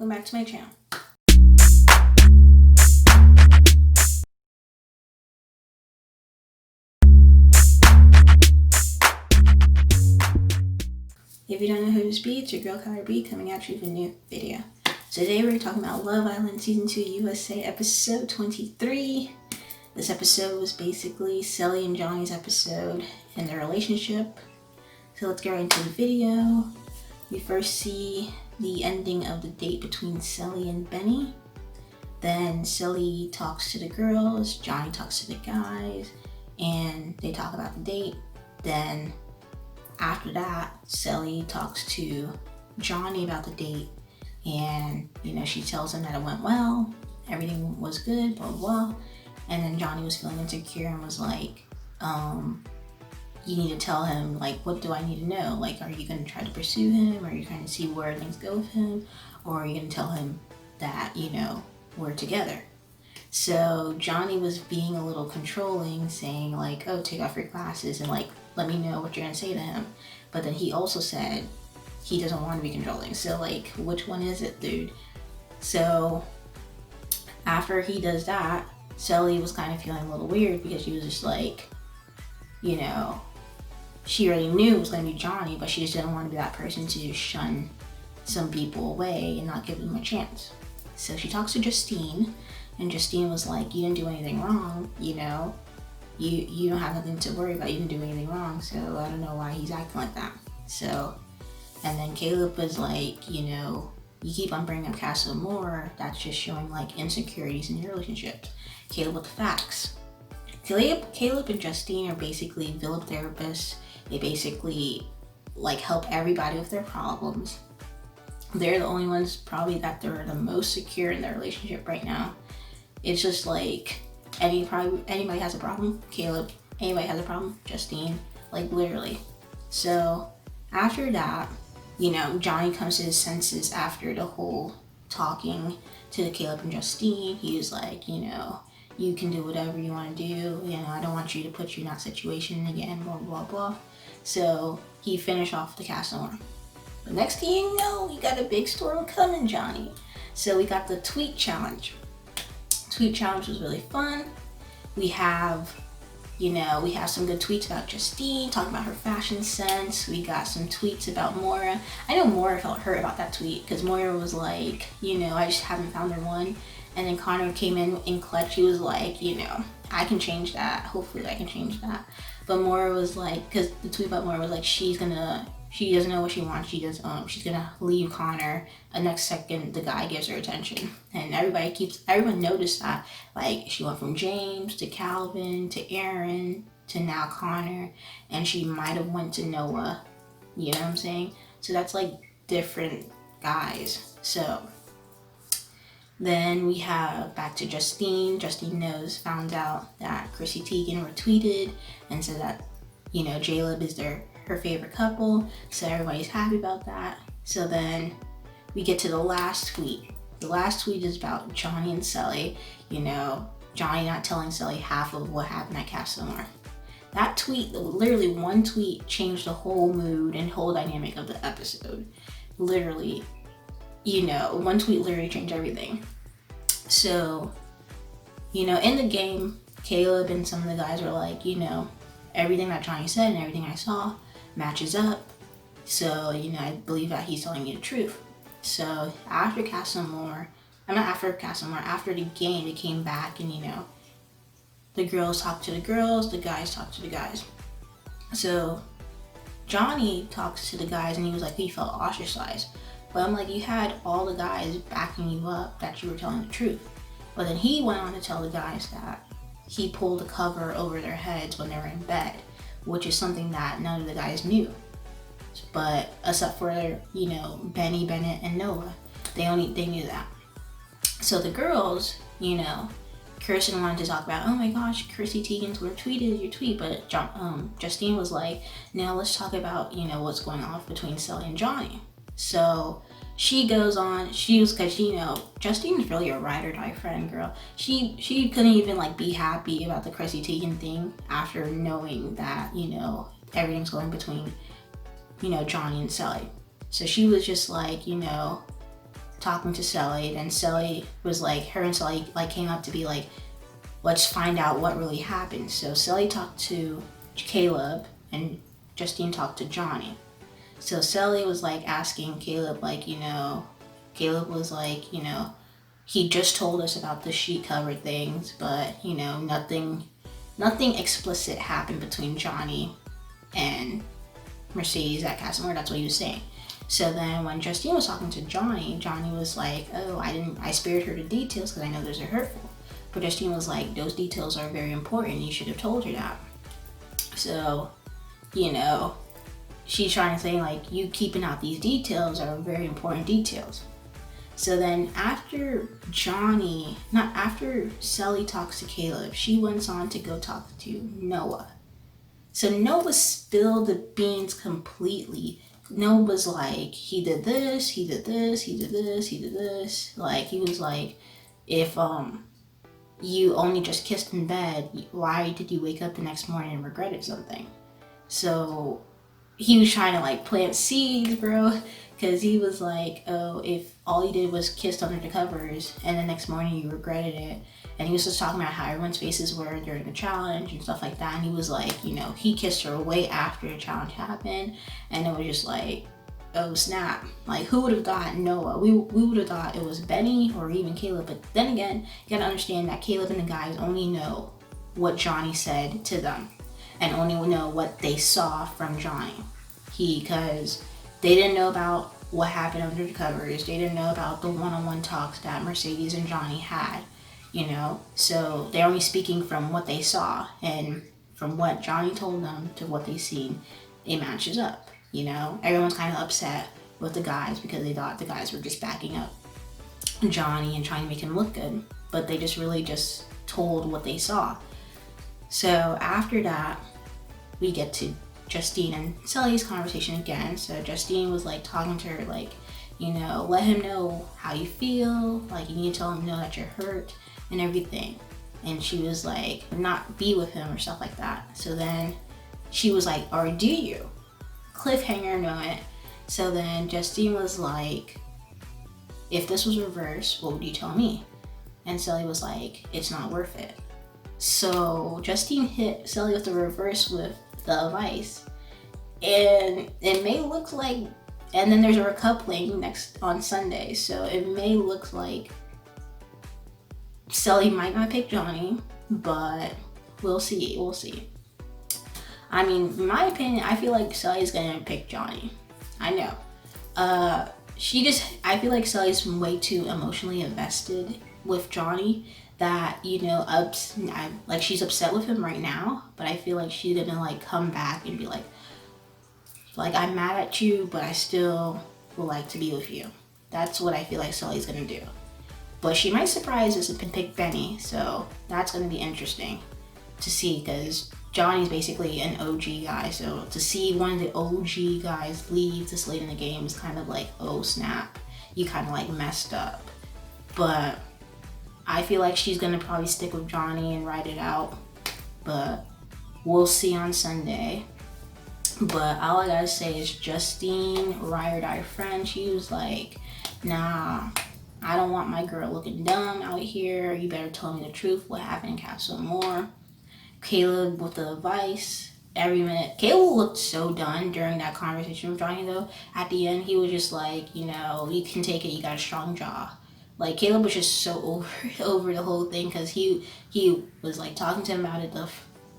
welcome back to my channel. If you don't know who this be, it's your girl KylerB coming at you with a new video. Today we're talking about Love Island Season 2 USA episode 23. This episode was basically Sally and Johnny's episode and their relationship. So let's get right into the video. We first see the ending of the date between Sally and Benny. Then Sally talks to the girls, Johnny talks to the guys, and they talk about the date. Then after that, Sally talks to Johnny about the date, and she tells him that it went well, everything was good, blah blah. And then Johnny was feeling insecure and was like, you need to tell him, like, what do I need to know? Like, are you going to try to pursue him? Are you trying to see where things go with him? Or are you going to tell him that, we're together? So Johnny was being a little controlling, saying like, oh, take off your glasses and like, let me know what you're going to say to him. But then he also said he doesn't want to be controlling. So like, which one is it, dude? So after he does that, Sally was kind of feeling a little weird because she was just like, she already knew it was going to be Johnny, but she just didn't want to be that person to shun some people away and not give them a chance. So she talks to Justine, and Justine was like, you didn't do anything wrong, you don't have nothing to worry about, you didn't do anything wrong, so I don't know why he's acting like that. So, and then Caleb was like, you keep on bringing up Castle more, that's just showing like insecurities in your relationship. Caleb with the facts. Caleb and Justine are basically village therapists. They basically like help everybody with their problems. They're the only ones probably that they're the most secure in their relationship right now. It's just like anybody has a problem, Caleb. Anybody has a problem, Justine. Like literally. So after that, Johnny comes to his senses after the whole talking to Caleb and Justine. He was like, you can do whatever you want to do. I don't want you to put you in that situation again, blah, blah, blah. So he finished off the castle one. The next thing you know, we got a big storm coming, Johnny. So we got the tweet challenge. Tweet challenge was really fun. We have some good tweets about Justine, talking about her fashion sense. We got some tweets about Moira. I know Moira felt hurt about that tweet because Moira was like, I just haven't found her one. And then Connor came in clutch. He was like, I can change that. Hopefully I can change that. But Moira was like, because the tweet about Moira was like, she doesn't know what she wants. She's gonna leave Connor. The next second, the guy gives her attention. And everyone noticed that. Like, she went from James to Calvin to Aaron to now Connor. And she might have went to Noah. You know what I'm saying? So that's like different guys. So then we have back to Justine. Justine found out that Chrissy Teigen retweeted and said that, KylerB is her favorite couple. So everybody's happy about that. So then we get to the last tweet. The last tweet is about Johnny and Sally. Johnny not telling Sally half of what happened at Castle North. That tweet, literally one tweet, changed the whole mood and whole dynamic of the episode. Literally. One tweet literally changed everything. So, in the game, Caleb and some of the guys were like, everything that Johnny said and everything I saw matches up. So, I believe that he's telling you the truth. So, after the game, they came back and, the girls talked to the girls, the guys talked to the guys. So, Johnny talks to the guys and he was like, he felt ostracized. But I'm like, you had all the guys backing you up that you were telling the truth. But then he went on to tell the guys that he pulled the cover over their heads when they were in bed, which is something that none of the guys knew. But except for, Benny, Bennett, and Noah, they knew that. So the girls, Kirsten wanted to talk about, oh my gosh, Chrissy Teigen's retweeted your tweet, but Justine was like, now let's talk about, what's going on between Sally and Johnny. So she goes on, because Justine is really a ride or die friend, girl. She couldn't even like be happy about the Chrissy Teigen thing after knowing that, everything's going between, Johnny and Sally. So she was just like, talking to Sally. Then Sally was like, her and Sally like came up to be like, let's find out what really happened. So Sally talked to KylerB and Justine talked to Johnny. So Sally was like asking KylerB, like, KylerB was like, he just told us about the sheet cover things, but nothing explicit happened between Johnny and Mercedes at Casamore. That's what he was saying. So then when Justine was talking to Johnny, Johnny was like, oh, I spared her the details because I know those are hurtful. But Justine was like, those details are very important. You should have told her that. So, she's trying to say like, you keeping out these details are very important details. So then after Sally talks to KylerB, she went on to go talk to Noah. So Noah spilled the beans completely. Noah was like, he did this, he did this, he did this, he did this. Like, he was like, if you only just kissed in bed, why did you wake up the next morning and regretted something? So he was trying to like plant seeds, bro. Because he was like, oh, if all you did was kiss under the covers and the next morning you regretted it. And he was just talking about how everyone's faces were during the challenge and stuff like that. And he was like, he kissed her way after the challenge happened. And it was just like, oh snap. Like, who would have thought Noah? We would have thought it was Benny or even KylerB. But then again, you gotta understand that KylerB and the guys only know what Johnny said to them. And only know what they saw from Johnny. Because they didn't know about what happened under the covers. They didn't know about the one-on-one talks that Mercedes and Johnny had, So they're only speaking from what they saw, and from what Johnny told them to what they seen, it matches up, Everyone's kind of upset with the guys because they thought the guys were just backing up Johnny and trying to make him look good, but they just really just told what they saw. So after that, we get to Justine and Sally's conversation again. So Justine was like talking to her like, let him know how you feel, like you need to tell him that you're hurt and everything. And she was like, not be with him or stuff like that. So then she was like, or do you? Cliffhanger moment. So then Justine was like, if this was reversed, what would you tell me? And Sally was like, it's not worth it. So Justine hit Sally with the reverse with the advice, and it may look like, and then there's a recoupling next on Sunday, so it may look like Sally might not pick Johnny, but we'll see. I mean, in my opinion, I feel like Sally's gonna pick Johnny. I know. I feel like Sally's way too emotionally invested with Johnny that, she's upset with him right now, but I feel like she's gonna like come back and be like, I'm mad at you, but I still would like to be with you. That's what I feel like Sally's gonna do. But she might surprise us and pick Benny, so that's gonna be interesting to see, because Johnny's basically an OG guy, so to see one of the OG guys leave this late in the game is kind of like, oh snap, you kind of like messed up. But I feel like she's gonna probably stick with Johnny and ride it out, but we'll see on Sunday. But all I gotta say is Justine, ride or die friend, she was like, nah, I don't want my girl looking dumb out here. You better tell me the truth. What happened in Casamore? KylerB with the advice every minute. KylerB looked so done during that conversation with Johnny though. At the end, he was just like, you can take it. You got a strong jaw. Like, KylerB was just so over the whole thing, because he was like talking to him about it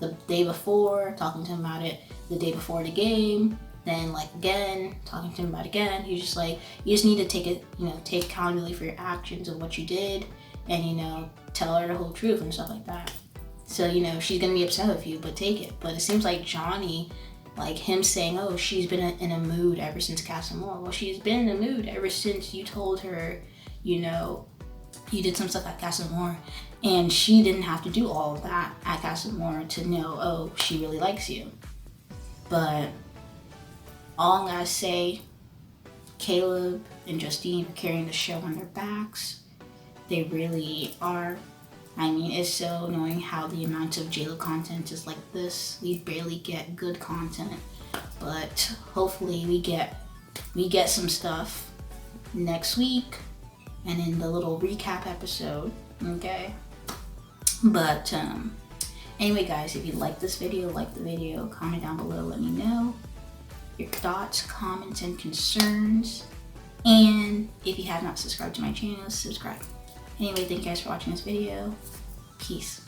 the day before, talking to him about it the day before the game, then like again, talking to him about it again. He's just like, you just need to take it, take accountability for your actions and what you did, and tell her the whole truth and stuff like that. So, she's gonna be upset with you, but take it. But it seems like Johnny, like him saying, oh, she's been in a mood ever since Casamore. Well, she's been in a mood ever since you told her, you did some stuff at Casamore, and she didn't have to do all of that at Casamore to know, oh, she really likes you. But all I'm gonna say, KylerB and Justine are carrying the show on their backs. They really are. I mean, it's so annoying how the amount of JLo content is like this. We barely get good content, but hopefully we get some stuff next week, and in the little recap episode, okay? But anyway, guys, if you like this video, like the video, comment down below, let me know your thoughts, comments, and concerns. And if you have not subscribed to my channel, subscribe. Anyway, thank you guys for watching this video. Peace.